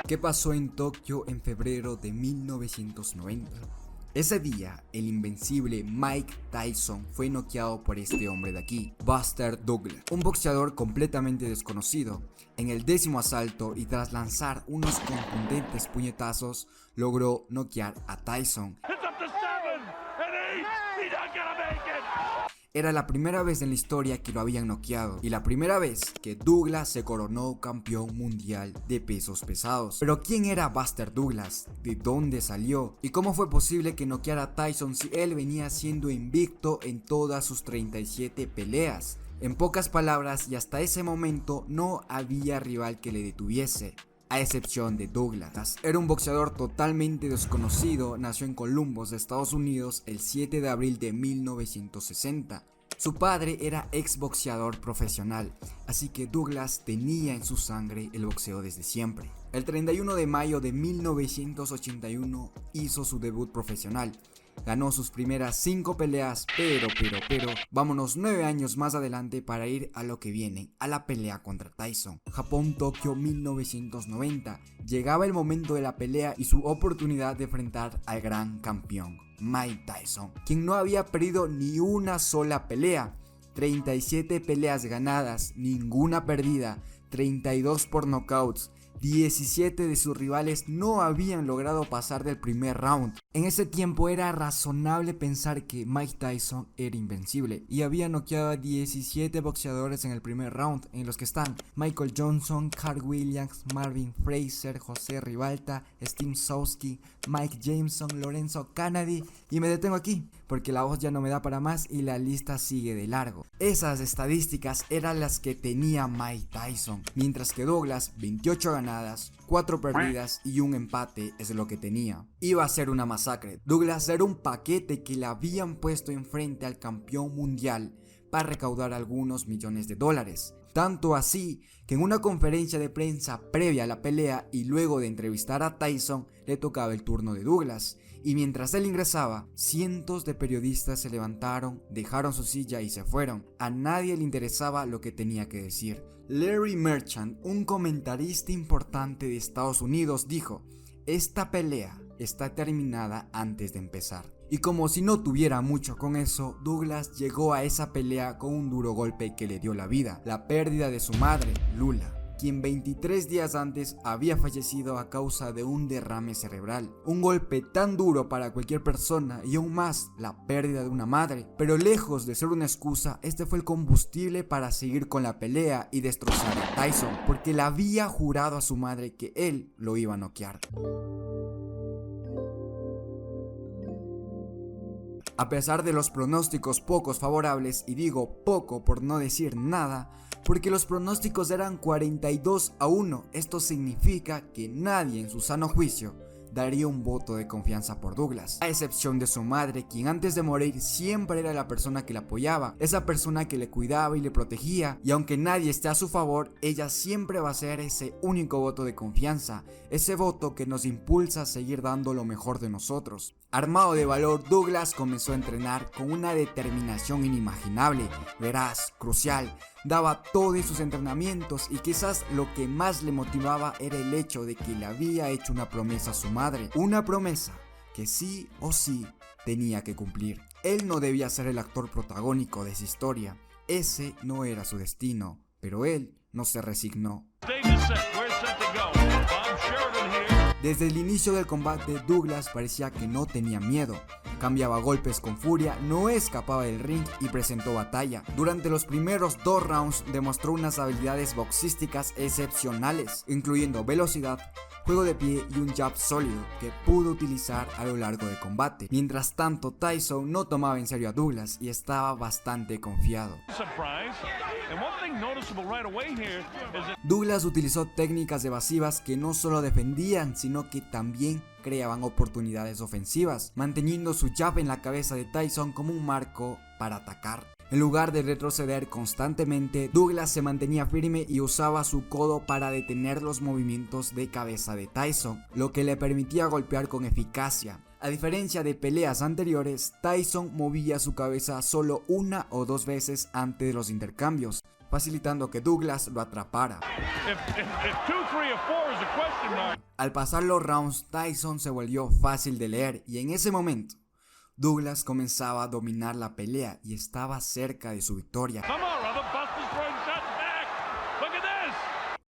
¿Qué pasó en Tokio en febrero de 1990? Ese día, el invencible Mike Tyson fue noqueado por este hombre de aquí, Buster Douglas, un boxeador completamente desconocido. En el 10º asalto y tras lanzar unos contundentes puñetazos, logró noquear a Tyson. Era la primera vez en la historia que lo habían noqueado y la primera vez que Douglas se coronó campeón mundial de pesos pesados. Pero ¿quién era Buster Douglas? ¿De dónde salió? ¿Y cómo fue posible que noqueara a Tyson si él venía siendo invicto en todas sus 37 peleas? En pocas palabras, y hasta ese momento no había rival que le detuviese, a excepción de Douglas. Era un boxeador totalmente desconocido, nació en Columbus, Estados Unidos, el 7 de abril de 1960. Su padre era exboxeador profesional, así que Douglas tenía en su sangre el boxeo desde siempre. El 31 de mayo de 1981 hizo su debut profesional. Ganó sus primeras 5 peleas, pero, vámonos 9 años más adelante para ir a lo que viene, a la pelea contra Tyson. Japón, Tokio 1990. Llegaba el momento de la pelea y su oportunidad de enfrentar al gran campeón, Mike Tyson, quien no había perdido ni una sola pelea. 37 peleas ganadas, ninguna perdida, 32 por knockouts. 17 de sus rivales no habían logrado pasar del primer round. En ese tiempo era razonable pensar que Mike Tyson era invencible y había noqueado a 17 boxeadores en el primer round, en los que están Michael Johnson, Carl Williams, Marvin Fraser, José Ribalta, Steve Sowski, Mike Jameson, Lorenzo Kennedy, y me detengo aquí porque la voz ya no me da para más y la lista sigue de largo. Esas estadísticas eran las que tenía Mike Tyson, mientras que Douglas 28 ganadas, 4 perdidas y un empate es lo que tenía. Iba a ser una masacre. Douglas era un paquete que le habían puesto enfrente al campeón mundial para recaudar algunos millones de dólares. Tanto así que en una conferencia de prensa previa a la pelea y luego de entrevistar a Tyson, le tocaba el turno de Douglas. Y mientras él ingresaba, cientos de periodistas se levantaron, dejaron su silla y se fueron. A nadie le interesaba lo que tenía que decir. Larry Merchant, un comentarista importante de Estados Unidos, dijo: "Esta pelea está terminada antes de empezar". Y como si no tuviera mucho con eso, Douglas llegó a esa pelea con un duro golpe que le dio la vida, la pérdida de su madre, Lula, quien 23 días antes había fallecido a causa de un derrame cerebral. Un golpe tan duro para cualquier persona y aún más la pérdida de una madre. Pero lejos de ser una excusa, este fue el combustible para seguir con la pelea y destrozar a Tyson, porque le había jurado a su madre que él lo iba a noquear. A pesar de los pronósticos pocos favorables, y digo poco por no decir nada, porque los pronósticos eran 42-1, esto significa que nadie en su sano juicio daría un voto de confianza por Douglas, a excepción de su madre, quien antes de morir siempre era la persona que le apoyaba, esa persona que le cuidaba y le protegía, y aunque nadie esté a su favor, ella siempre va a ser ese único voto de confianza, ese voto que nos impulsa a seguir dando lo mejor de nosotros. Armado de valor, Douglas comenzó a entrenar con una determinación inimaginable, veraz, crucial. Daba todo en sus entrenamientos y quizás lo que más le motivaba era el hecho de que le había hecho una promesa a su madre, una promesa que sí o sí tenía que cumplir. Él no debía ser el actor protagónico de esa historia, ese no era su destino, pero él no se resignó. Desde el inicio del combate, Douglas parecía que no tenía miedo. Cambiaba golpes con furia, no escapaba del ring y presentó batalla. Durante los primeros 2 rounds demostró unas habilidades boxísticas excepcionales, incluyendo velocidad, juego de pie y un jab sólido que pudo utilizar a lo largo del combate. Mientras tanto, Tyson no tomaba en serio a Douglas y estaba bastante confiado. Douglas utilizó técnicas evasivas que no solo defendían, sino que también creaban oportunidades ofensivas, manteniendo su jab en la cabeza de Tyson como un marco para atacar. En lugar de retroceder constantemente, Douglas se mantenía firme y usaba su codo para detener los movimientos de cabeza de Tyson, lo que le permitía golpear con eficacia. A diferencia de peleas anteriores, Tyson movía su cabeza solo 1 o 2 veces antes de los intercambios. facilitando que Douglas lo atrapara. Al pasar los rounds, Tyson se volvió fácil de leer y en ese momento Douglas comenzaba a dominar la pelea y estaba cerca de su victoria.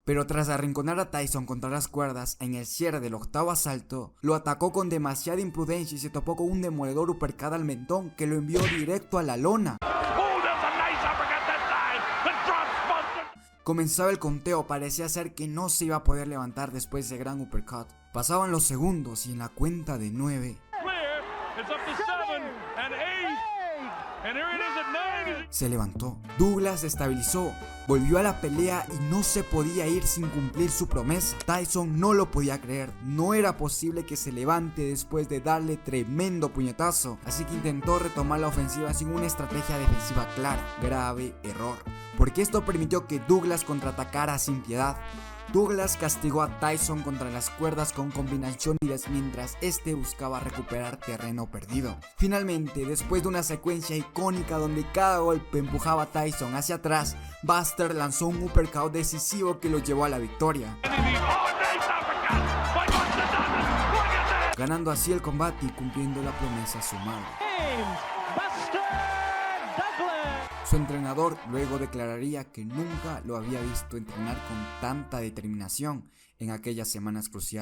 Pero tras arrinconar a Tyson contra las cuerdas en el cierre del octavo asalto, lo atacó con demasiada imprudencia y se topó con un demoledor uppercut al mentón que lo envió directo a la lona. Comenzaba el conteo, parecía ser que no se iba a poder levantar después de ese gran uppercut. Pasaban los segundos y en la cuenta de 9... se levantó. Douglas se estabilizó, volvió a la pelea y no se podía ir sin cumplir su promesa. Tyson no lo podía creer, no era posible que se levante después de darle tremendo puñetazo, así que intentó retomar la ofensiva sin una estrategia defensiva clara. Grave error, porque esto permitió que Douglas contraatacara sin piedad. Douglas castigó a Tyson contra las cuerdas con combinaciones mientras este buscaba recuperar terreno perdido. Finalmente, después de una secuencia icónica donde cada golpe empujaba a Tyson hacia atrás, Buster lanzó un uppercut decisivo que lo llevó a la victoria, ganando así el combate y cumpliendo la promesa a su madre. Su entrenador luego declararía que nunca lo había visto entrenar con tanta determinación en aquellas semanas cruciales.